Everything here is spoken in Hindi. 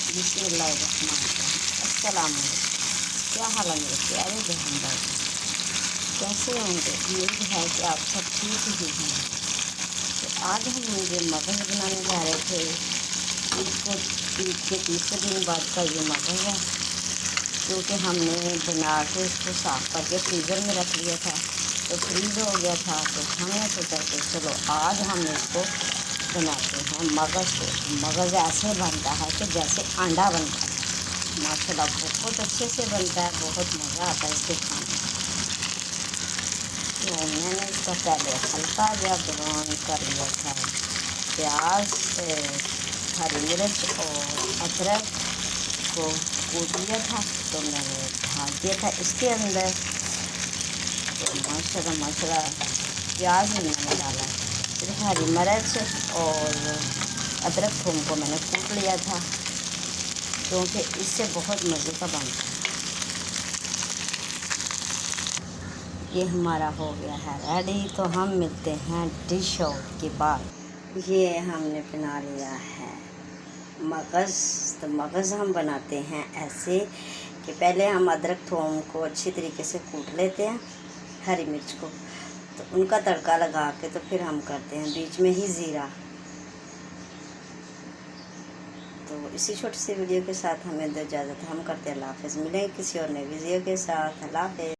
बिस्मिल्लाहिर्रहमानिर्रहीम। अस्सलाम वालेकुम। क्या हाल है मेरे प्यारे बहन भाई, कैसे होंगे? उम्मीद है कि आप सब ठीक ही हैं। तो आज हम मुझे मगज़ बनाने जा रहे थे। ईद के तीसरे दिन बाद का ये मगज़ है, क्योंकि हमने बना के इसको साफ़ करके फ्रीज़र में रख लिया था, तो फ्रीज़ हो गया था। तो हमने सोचा कि चलो आज हम इसको बनाते हैं मगज़ को। मगज़ ऐसे बनता है कि जैसे अंडा बनता है, माशाल्लाह बहुत अच्छे से बनता है, बहुत मज़ा आता है इसके खाने में। तो मैंने इसका पहले हल्का जहा ब्राउन कर लिया था, प्याज, हरी मिर्च और अदरक को कूट लिया था। तो मैंने ढाल दिया था इसके अंदर। तो माशाल्लाह प्याज भी मैंने डाला, फिर हरी मिर्च और अदरक थूम को मैंने कूट लिया था, क्योंकि इससे बहुत मज़े का बनता है। ये हमारा हो गया है रेडी, तो हम मिलते हैं डिश आउट के बाद। ये हमने बना लिया है मगज़। तो मगज़ हम बनाते हैं ऐसे कि पहले हम अदरक थूम को अच्छी तरीके से कूट लेते हैं, हरी मिर्च को, तो उनका तड़का लगा के तो फिर हम करते हैं बीच में ही ज़ीरा। तो इसी छोटी सी वीडियो के साथ हमें दो इजाज़त, हम करते हैं अल्लाह हाफ़िज़। मिलेंगे किसी और नए वीडियो के साथ। अल्लाह हाफ़िज़।